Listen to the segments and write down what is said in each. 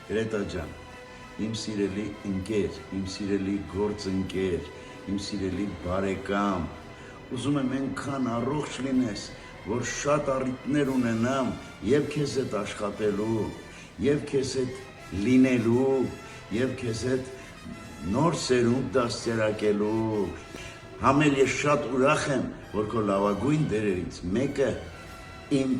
Գրետա ջան, իմ սիրելի ընկեր, իմ սիրելի գործընկեր, իմ սիրելի բարեկամ, ուզում եմ այնքան առողջ լինես, որ շատ առիթներ ունենամ եւ քեզ հետ աշխատելու, եւ քեզ հետ լինելու, եւ քեզ հետ նոր սերունդ դաստիարակելու։ Համել ես շատ ուրախ եմ, որ քո լավագույն դերերից մեկը իմ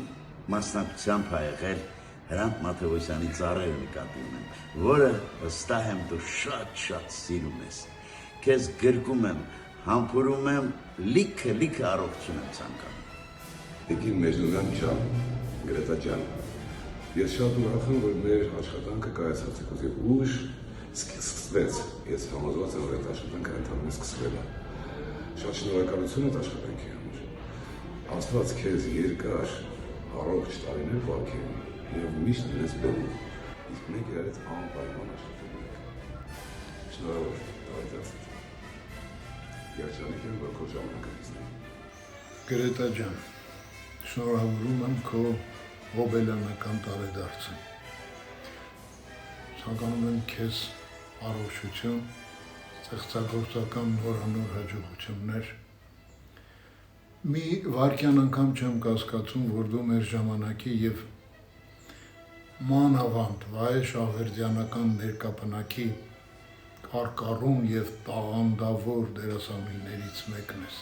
մասնակցությամբ ա եղել Հրանտ Մաթեոսյանի ծառերը նկատի ունեմ, որը վստահ եմ դու շատ սիրում ես։ Քեզ գրկում եմ, համբուրում եմ, լիքը առողջություն եմ ցանկանում։ Տիկին Մեջնունյան ջան, Գրետա ջան, ես շատ ուրախ եմ, որ մեր աշխատանքը կայացած է եւ ուշ սկսվեց։ Ես համոզված եմ, որ այդ աշխատանքը ընդհանրապես սկսվել է։ Շատ շնորհակալություն այդ աշխատանքի համար։ Աստված քեզ երկար, առողջ տարիներ բարգի եւ միշտ լինես բերում։ Իսկ մենք իրարից անպայման աշխատելու ենք։ Շնորհավոր, Դավիթ։ Երջանիկ եմ, որ քո ժամանակը դիսնեմ։ Գրետա ջան, շնորհավորում եմ քո հոբելյանական տարեդարձը։ Ցանկանում եմ քեզ առողջություն, ստեղծագործական նորանոր հաջողություններ։ Մի վայրկյան անգամ չեմ կասկածում, որ դու մեր ժամանակի եւ մանավանդ Վահե Շահվերդյանական ներկապնակի կարկառուն եւ տաղանդավոր դերասանուհիներից մեկն ես։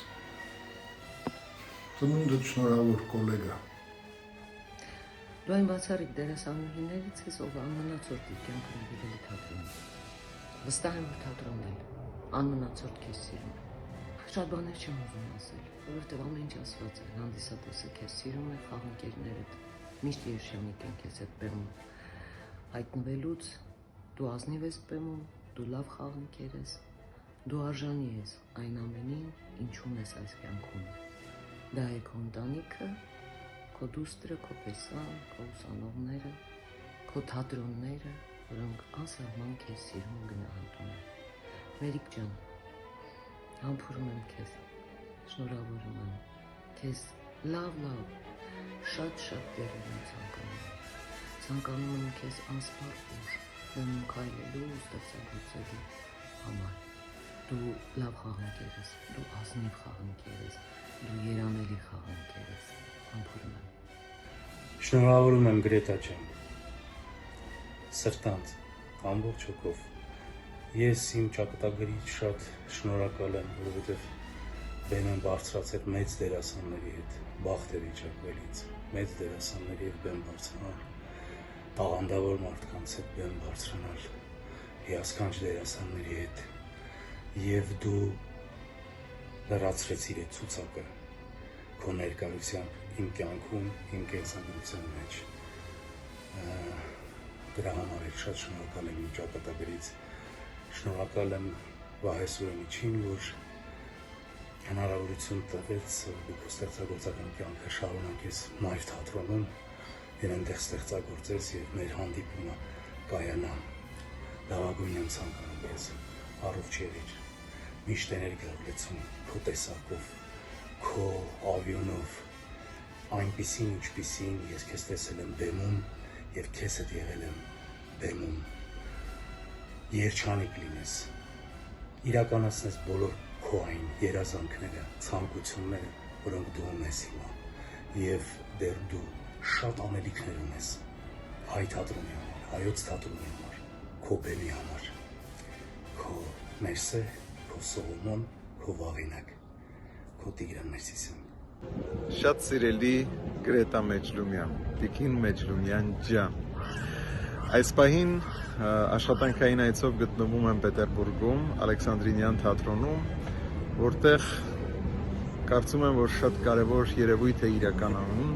Ծնունդդ շնորհավոր գոլեգա։ Դու այն բացառիկ դերասանուհիներից ես, ով անմնացորդ իր կյանքը նվիրել է թատրոնին։ Վստահ եմ, որ թատրոնն էլ անմնացորդ քեզ սիրում է։ Շատ բաներ չեմ ուզում ասել, որովհետև ամեն ինչ ասված է, հանդիսատեսը քեզ սիրում է, խաղընկերներդ միշտ երջանիկ են քեզ հետ բեմում հայտնվելուց, դու ազնիվ ես բեմում, դու լավ խաղընկեր ես, դու արժանի ես այն ամենին, ինչուն ես այս կյանքում։ Դա է քո ընտանիքը, քո դուստրը, քո պեսան, քո ուսանողները, քո թատրոնները, որոնք անսահման քեզ սիրում ու գնահատում են։ Մերիկ ջան, համբուրում եմ քեզ, շնորհավորում եմ քեզ լավ, շատ դերեր եմ ցանկանում եմ քեզ անսպառ ուժ բեմում քայլելու ու ստեղծագործելու համար։ Դու լավ խաղընկեր ես, դու ազնիվ խաղընկեր ես, դու երանելի խաղընկեր ես, համբուրում եմ։ Շնորհավորում եմ Գրետա ջան, սրտանց, ամբողջ հոգով։ Ես իմ ճակատագրից շատ շնորհակալ եմ, որովհետև բեմ եմ բարձրացել մեծ դերասանների հետ, բախտ է վիճակվելից, մեծ դերասանների հետ բեմ բարձրանալ, տաղանդավոր մարդկանց հետ բեմ բարձրանալ, հիասքանչ դերասանների հետ, եւ դու լրացրեցիր այդ ցուցակը քո ներկայությամբ իմ կյանքում, իմ կենսագրության մեջ։ Դրա համար էլ շատ շնորհակալ եմ իմ ճակատագրից, շնորհակալ եմ Վահե Սուրենիչին, որ հնարավորություն տվեց դու ստեղծագործական կյանքը շարունակես Մայր թատրոնում եւ այնտեղ ստեղծագործես եւ մեր հանդիպումը կայանա։ Լավագույնն եմ ցանկանում ես, առողջ եղիր, միշտ էներգիա ունեցում քո տեսակով, քո ավյոնով, այնպիսին ինչպիսին ես քեզ տեսել եմ բեմում եւ քեզ հետ եղել եմ բեմում։ Երջանիկ լինես, իրականացնես բոլոր քո այն երազանքները, ցանկությունները, որոնք դու ունես հիմա, եւ դեռ դու շատ անելիքներ ունես հայ թատրոնի համար, հայոց թատրոնի համար, քո բեմի համար, քո Մերսե, քո Սողոմոն, քո Վաղինակ, քո Տիգրան Ներսիսյան։ Շատ սիրելի Գրետա Մեջլումյան, Տիկին Մեջլումյան ջան, այս պահին աշխատանքային այցով գտնվում եմ Պետերբուրգում, Ալեքսանդրինյան թատրոնում, որտեղ կարծում եմ, որ շատ կարևոր երևույթ է իրականանում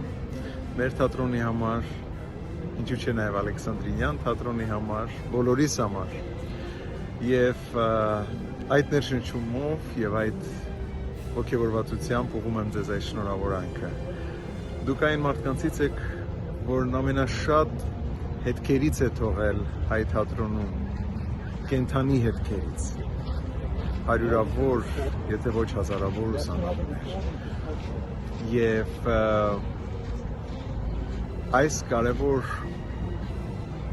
մեր թատրոնի համար, ինչու՞ չէ նաև Ալեքսանդրինյան թատրոնի համար, բոլորիս համար։ Եվ այդ ներշնչումով եւ այդ ոգևորվածությամբ ուղղում եմ ձեզ այս շնորհավորանքը։ Դուք այն մարդկանցից եք, որն ամենաշատ հետքերից է թողել հայ թատրոնում, կենդանի հետքերից, հարյուրավոր, եթե ոչ հազարավոր ուսանողներ։ Եվ այս կարևոր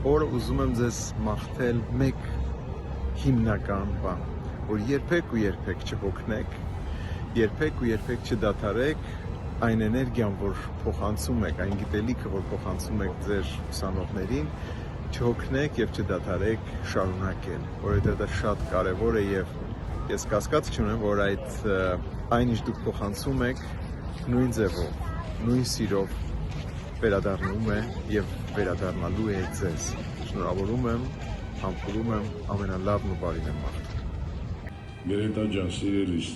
օրը ուզում եմ ձեզ մաղթել մեկ հիմնական բան, որ երբեք ու երբեք չհոգնեք, երբեք ու երբեք չդադարեք այն էներգիան, որ փոխանցում եք, այն գիտելիքը, որ փոխանցում եք ձեր ուսանողներին, չհոգնեք եւ չդադարեք շարունակել, որովհետեւ դա շատ կարեւոր է եւ ես կասկած չունեմ, որ այն ինչ դուք փոխանցում եք նույն ձևով, նույն սիրով վերադառնում է եւ վերադառնալու է ձեզ։ Շնորհավորում եմ, համբուրում եմ, ամենալավն ու բարին եմ մաղթում։ Գրետա ջան, սիրելիս,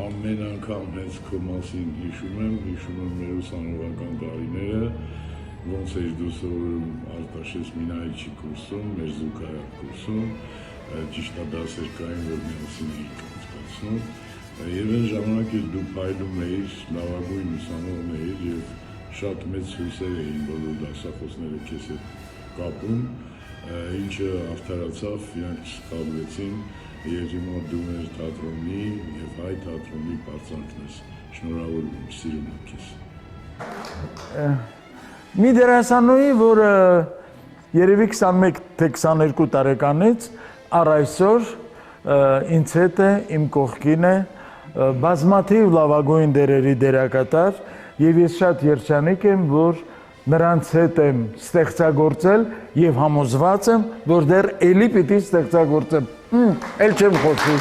ամեն անգամ հենց քո մասին հիշում եմ մեր ուսանողական տարիները, ոնց էր դու սովորում Արտաշես Մինայիչի կուրսում, մեր զուգահեռ կուրսում, ճիշտ է դասեր կային, որ միասին էինք անցկացնում, եւ այն ժամանակ էլ դու փայլում էիր, լավագույն ուսանողն էիր եւ շատ մեծ հույսեր էին բոլոր դասախոսները քեզ հետ կապում, ինչը արդարացավ, իրանք չսկավեցին եւ հիմա դու մեր թատրոնի եւ հայ թատրոնի բարձանքն ես։ Շնորհավորում եմ, սիրում եմ քեզ։ Մի դերասանուհի, որը երևի 21 թե 22 տարեկանից առ այսօր ինձ հետ է, իմ կողքին է, բազմաթիվ լավագույն դերերի դերակատար եւ ես շատ երջանիկ եմ, որ նրանց հետ եմ ստեղծագործել եւ համոզված եմ, որ դեռ էլի պիտի ստեղծագործեմ։ Էլ չեմ խոսի։